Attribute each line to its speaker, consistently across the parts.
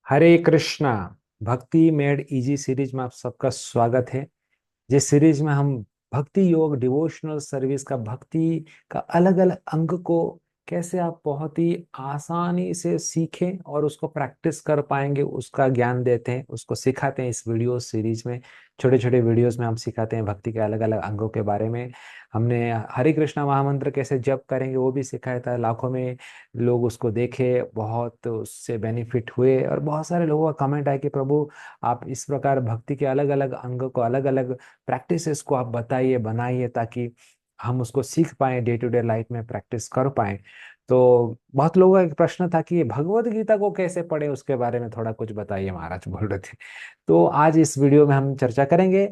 Speaker 1: हरे कृष्णा। भक्ति made easy series में आप सबका स्वागत है। जिस सीरीज में हम भक्ति योग डिवोशनल सर्विस का भक्ति का अलग अलग अंग को कैसे आप बहुत ही आसानी से सीखें और उसको प्रैक्टिस कर पाएंगे उसका ज्ञान देते हैं, उसको सिखाते हैं। इस वीडियो सीरीज में छोटे छोटे वीडियोस में हम सिखाते हैं भक्ति के अलग अलग अंगों के बारे में। हमने हरे कृष्णा महामंत्र कैसे जप करेंगे वो भी सिखाया था। लाखों में लोग उसको देखे, बहुत उससे बेनिफिट हुए और बहुत सारे लोगों का कमेंट आया कि प्रभु आप इस प्रकार भक्ति के अलग अलग अंग को अलग अलग प्रैक्टिसेस को आप बताइए बनाइए ताकि हम उसको सीख पाए, डे टू डे लाइफ में प्रैक्टिस कर पाए। तो बहुत लोगों का एक प्रश्न था कि भगवत गीता को कैसे पढ़े, उसके बारे में थोड़ा कुछ बताइए महाराज बोल रहे थे। तो आज इस वीडियो में हम चर्चा करेंगे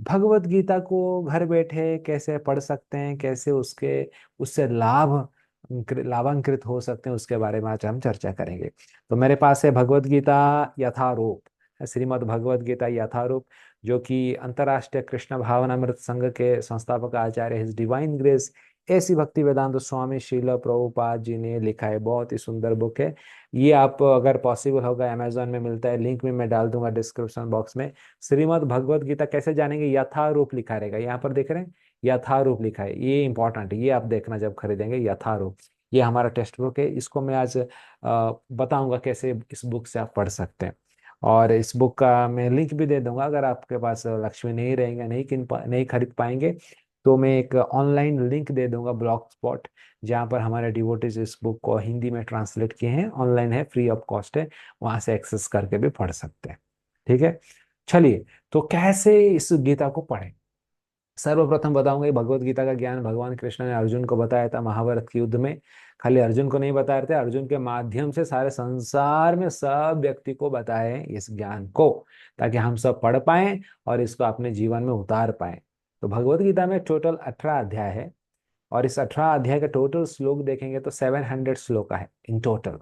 Speaker 1: भगवत गीता को घर बैठे कैसे पढ़ सकते हैं, कैसे उसके उससे लाभान्वित हो सकते हैं, उसके बारे में आज हम चर्चा करेंगे। तो मेरे पास है भगवत गीता यथारूप, श्रीमद् भगवत गीता यथारूप, जो कि अंतर्राष्ट्रीय कृष्ण भावनामृत संघ के संस्थापक आचार्य हिज डिवाइन ग्रेस ऐसी भक्ति वेदांत स्वामी श्रील प्रभुपाद जी ने लिखा है। बहुत ही सुंदर बुक है ये। आप अगर पॉसिबल होगा अमेजोन में मिलता है, लिंक भी मैं डाल दूंगा डिस्क्रिप्शन बॉक्स में। श्रीमद् भगवत गीता कैसे जानेंगे, यथारूप लिखा रहेगा, यहाँ पर देख रहे हैं यथारूप लिखा है। ये इंपॉर्टेंट है, ये आप देखना जब खरीदेंगे यथारूप। ये हमारा टेक्स्ट बुक है, इसको मैं आज बताऊंगा कैसे इस बुक से आप पढ़ सकते हैं। और इस बुक का मैं लिंक भी दे दूंगा। अगर आपके पास लक्ष्मी नहीं रहेंगे, नहीं खरीद पाएंगे, तो मैं एक ऑनलाइन लिंक दे दूंगा, ब्लॉग स्पॉट, जहाँ पर हमारे डिवोटीज इस बुक को हिंदी में ट्रांसलेट किए हैं। ऑनलाइन है, फ्री ऑफ कॉस्ट है, वहां से एक्सेस करके भी पढ़ सकते हैं। ठीक है, चलिए। तो कैसे इस गीता को पढ़ें, सर्वप्रथम बताऊंगा। ये भगवत गीता का ज्ञान भगवान कृष्ण ने अर्जुन को बताया था महाभारत के युद्ध में। खाली अर्जुन को नहीं बताए थे, अर्जुन के माध्यम से सारे संसार में सब व्यक्ति को बताए इस ज्ञान को, ताकि हम सब पढ़ पाएं और इसको अपने जीवन में उतार पाएं। तो भगवत गीता में टोटल 18 अध्याय है, और इस 18 अध्याय का टोटल श्लोक देखेंगे तो 700 श्लोक है इन टोटल।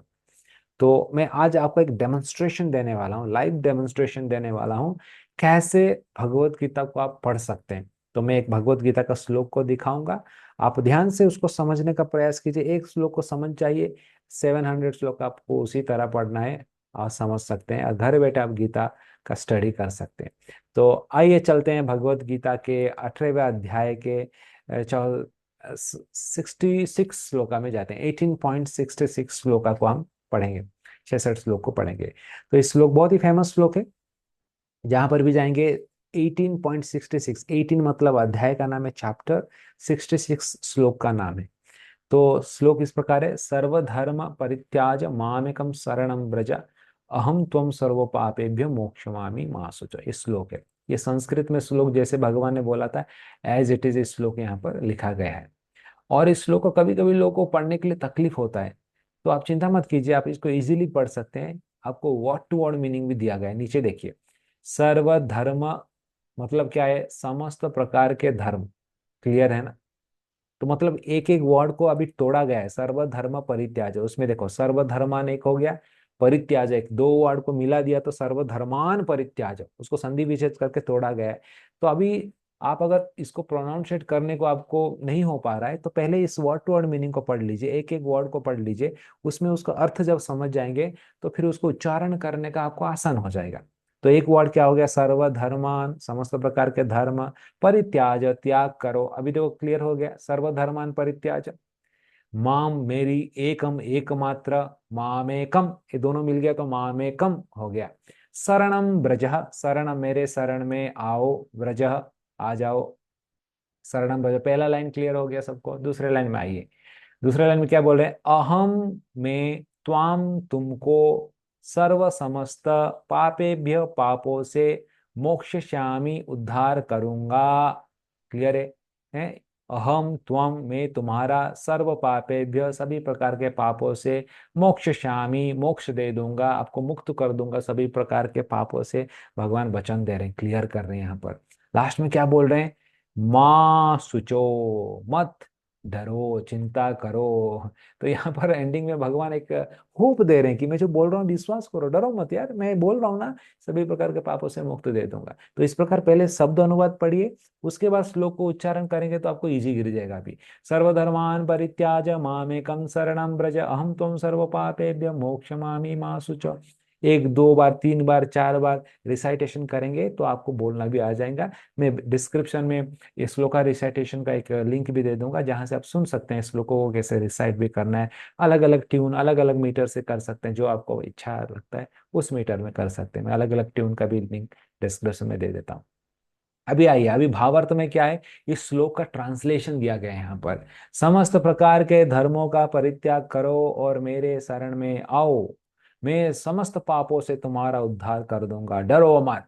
Speaker 1: तो मैं आज आपको एक डेमोन्स्ट्रेशन देने वाला हूँ, लाइव डेमोन्स्ट्रेशन देने वाला हूँ कैसे भगवत गीता को आप पढ़ सकते हैं। तो मैं एक भगवत गीता का श्लोक को दिखाऊंगा, आप ध्यान से उसको समझने का प्रयास कीजिए। एक श्लोक को समझ जाइए, 700 श्लोक आपको उसी तरह पढ़ना है और समझ सकते हैं, और घर बैठे आप गीता का स्टडी कर सकते हैं। तो आइए चलते हैं भगवत गीता के 18वें अध्याय के 66 श्लोका में जाते हैं। 18.66 श्लोका को हम पढ़ेंगे, 66 श्लोक को पढ़ेंगे। तो इस श्लोक बहुत ही फेमस श्लोक है, जहां पर भी जाएंगे 18.66। 18 मतलब अध्याय का नाम है, चैप्टर 66 श्लोक का नाम है। तो श्लोक इस प्रकार है, सर्वधर्म परित्याज मामेकम शरणम व्रज अहम त्वम सर्व पापेभ्यो मोक्षमामि मा शुच। इस श्लोक है, ये संस्कृत में श्लोक जैसे भगवान ने बोला था एज इट इज इस श्लोक यहाँ पर लिखा गया है। और इस श्लोक को कभी कभी लोगों को पढ़ने के लिए तकलीफ होता है, तो आप चिंता मत कीजिए, आप इसको इजीली पढ़ सकते हैं। आपको वर्ड टू वर्ड मीनिंग भी दिया गया है, नीचे देखिए। सर्वधर्म मतलब क्या है, समस्त प्रकार के धर्म। क्लियर है ना? तो मतलब एक एक वर्ड को अभी तोड़ा गया है। सर्वधर्म परित्याज, उसमें देखो सर्वधर्मान एक हो गया, परित्याज एक, दो वर्ड को मिला दिया तो सर्वधर्मान परित्याज, उसको संधि विच्छेद करके तोड़ा गया है। तो अभी आप अगर इसको प्रोनाउंसिएट करने को आपको नहीं हो पा रहा है, तो पहले इस वर्ड टू वर्ड मीनिंग को पढ़ लीजिए, एक एक वर्ड को पढ़ लीजिए। उसमें उसका अर्थ जब समझ जाएंगे तो फिर उसको उच्चारण करने का आपको आसान हो जाएगा। तो एक वर्ड क्या हो गया, सर्वधर्मान, समस्त प्रकार के धर्म, परित्याज त्याग करो। अभी देखो क्लियर हो गया, सर्वधर्मान परित्याज, माम मेरी, एकम एकमात्र, मामेकम, ये दोनों मिल गया तो मामेकम हो गया। शरणम ब्रज, शरण मेरे शरण में आओ, ब्रज आ जाओ, शरणम ब्रज। पहला लाइन क्लियर हो गया सबको, दूसरे लाइन में आइए। दूसरे लाइन में क्या बोल रहे हैं, अहम मैं त्वाम तुमको सर्व समस्त पापेभ्य पापों से मोक्षयामि उद्धार करूंगा। क्लियर है? अहम त्वम मैं तुम्हारा, सर्व पापेभ्य सभी प्रकार के पापों से, मोक्षयामि मोक्ष दे दूंगा, आपको मुक्त कर दूंगा सभी प्रकार के पापों से। भगवान वचन दे रहे हैं, क्लियर कर रहे हैं यहाँ पर। लास्ट में क्या बोल रहे हैं, माँ सुचो, मत डरो, चिंता करो। तो यहाँ पर एंडिंग में भगवान एक होप दे रहे हैं कि मैं जो बोल रहा हूँ विश्वास करो, डरो मत यार, मैं बोल रहा हूँ ना, सभी प्रकार के पापों से मुक्त दे दूंगा। तो इस प्रकार पहले शब्द अनुवाद पढ़िए, उसके बाद श्लोक को उच्चारण करेंगे तो आपको इजी गिर जाएगा। अभी सर्वधर्मान परित्याज मामेकं शरणं व्रज अहम त्वं सर्व पापेभ्य मोक्षमामि मा शुच। एक दो बार, तीन बार, चार बार रिसाइटेशन करेंगे तो आपको बोलना भी आ जाएगा। मैं डिस्क्रिप्शन में इस श्लोक का रिसाइटेशन का एक लिंक भी दे दूंगा, जहां से आप सुन सकते हैं श्लोकों को कैसे रिसाइट भी करना है। अलग अलग ट्यून, अलग अलग मीटर से कर सकते हैं, जो आपको इच्छा लगता है उस मीटर में कर सकते हैं। मैं अलग अलग ट्यून का भी लिंक डिस्क्रिप्शन में दे देता हूँ। अभी आइए, अभी भावार्थ में क्या है, इस श्लोक का ट्रांसलेशन दिया गया है यहाँ पर। समस्त प्रकार के धर्मों का परित्याग करो और मेरे शरण में आओ, मैं समस्त पापों से तुम्हारा उद्धार कर दूंगा, डरो मत।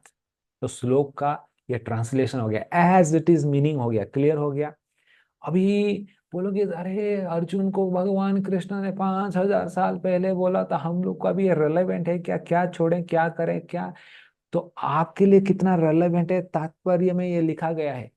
Speaker 1: तो श्लोक का ये ट्रांसलेशन हो गया, एज इट इज मीनिंग हो गया, क्लियर हो गया। अभी बोलोगे अरे अर्जुन को भगवान कृष्ण ने 5,000 साल पहले बोला था, हम लोग का भी ये रेलेवेंट है क्या, क्या छोड़ें क्या करें क्या? तो आपके लिए कितना रेलेवेंट है, तात्पर्य में ये लिखा गया है,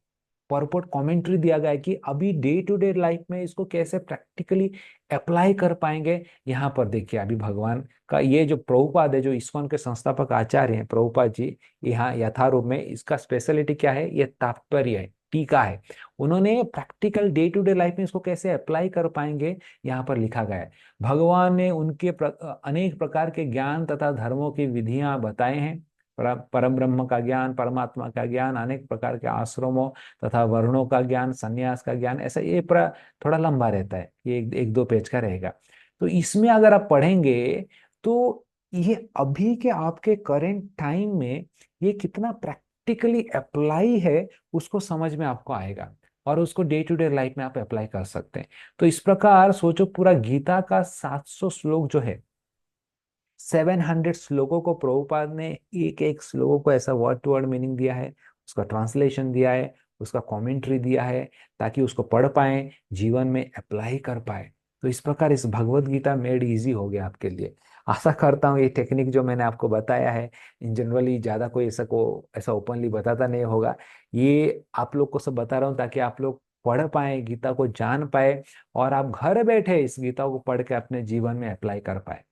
Speaker 1: परपोर्ट कमेंट्री दिया गया है कि अभी डे टू डे लाइफ में इसको कैसे प्रैक्टिकली अप्लाई कर पाएंगे। यहाँ पर देखिए, अभी भगवान का ये जो प्रभुपाद है, जो इस्कॉन के संस्थापक आचार्य हैं प्रभुपाद जी, यहाँ यथारूप में इसका स्पेशलिटी क्या है, ये तात्पर्य है, टीका है। उन्होंने practical day to day life में इसको कैसे अप्लाई कर पाएंगे, यहाँ पर लिखा गया है। भगवान ने उनके अनेक प्रकार के ज्ञान तथा धर्मों की विधियां बताए हैं। परम ब्रह्म का ज्ञान, परमात्मा का ज्ञान, अनेक प्रकार के आश्रमों तथा वर्णों का ज्ञान, संन्यास का ज्ञान, ऐसा ये पूरा थोड़ा लंबा रहता है, ये एक दो पेज का रहेगा। तो इसमें अगर आप पढ़ेंगे तो ये अभी के आपके करेंट टाइम में ये कितना प्रैक्टिकली अप्लाई है, उसको समझ में आपको आएगा, और उसको डे टू डे लाइफ में आप अप्लाई कर सकते हैं। तो इस प्रकार सोचो, पूरा गीता का 700 श्लोक जो है, 700 श्लोकों को प्रभुपाद ने एक एक श्लोकों को ऐसा वर्ड टू वर्ड मीनिंग दिया है, उसका ट्रांसलेशन दिया है, उसका कमेंट्री दिया है, ताकि उसको पढ़ पाए, जीवन में अप्लाई कर पाए। तो इस प्रकार इस भगवत गीता मेड इजी हो गया आपके लिए। आशा करता हूँ ये टेक्निक जो मैंने आपको बताया है, इन जनरली ज्यादा कोई ऐसा ओपनली बताता नहीं होगा, ये आप लोग को सब बता रहा हूँ ताकि आप लोग पढ़ पाए, गीता को जान पाए, और आप घर बैठे इस गीता को पढ़ के अपने जीवन में अप्लाई कर पाए।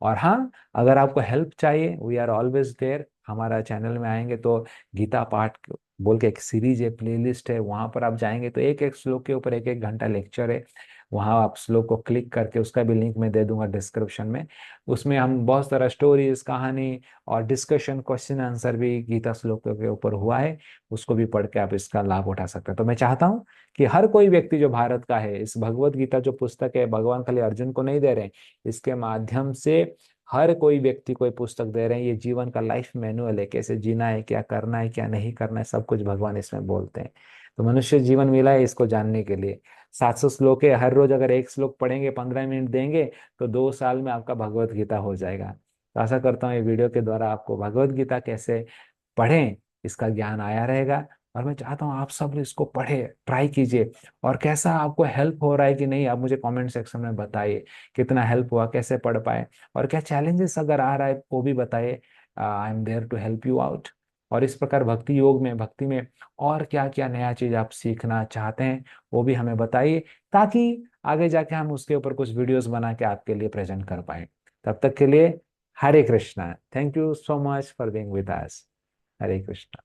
Speaker 1: और हाँ, अगर आपको हेल्प चाहिए, वी आर ऑलवेज देयर। हमारा चैनल में आएंगे तो गीता पाठ बोल के एक सीरीज है, प्लेलिस्ट है, वहां पर आप जाएंगे तो एक एक श्लोक के ऊपर एक एक घंटा लेक्चर है। वहां आप श्लोक को क्लिक करके, उसका भी लिंक मैं दे दूंगा डिस्क्रिप्शन में। उसमें हम बहुत सारा स्टोरीज, कहानी और डिस्कशन, क्वेश्चन आंसर भी गीता श्लोक के ऊपर हुआ है, उसको भी पढ़ के आप इसका लाभ उठा सकते हैं। तो मैं चाहता हूँ कि हर कोई व्यक्ति जो भारत का है, इस भगवत गीता जो पुस्तक है, भगवान खाली अर्जुन को नहीं दे रहे हैं, इसके माध्यम से हर कोई व्यक्ति कोई पुस्तक दे रहे हैं। ये जीवन का लाइफ मैनुअल है, कैसे जीना है, क्या करना है, क्या नहीं करना है, सब कुछ भगवान इसमें बोलते हैं। तो मनुष्य जीवन मिला है इसको जानने के लिए। 700 श्लोक है, हर रोज अगर एक श्लोक पढ़ेंगे, 15 मिनट देंगे, तो 2 साल में आपका भगवत गीता हो जाएगा। तो आशा करता हूँ ये वीडियो के द्वारा आपको भगवत गीता कैसे पढ़ें इसका ज्ञान आया रहेगा। और मैं चाहता हूँ आप सब इसको पढ़े, ट्राई कीजिए, और कैसा आपको हेल्प हो रहा है कि नहीं, आप मुझे कमेंट सेक्शन में बताइए कितना हेल्प हुआ, कैसे पढ़ पाए, और क्या चैलेंजेस अगर आ रहा है वो भी बताइए। I am there to help you out. और इस प्रकार भक्ति योग में, भक्ति में और क्या क्या नया चीज आप सीखना चाहते हैं, वो भी हमें बताइए, ताकि आगे जाके हम उसके ऊपर कुछ वीडियोस बना के आपके लिए प्रेजेंट कर पाए। तब तक के लिए Hare Krishna, thank you so much for being with us. Hare Krishna.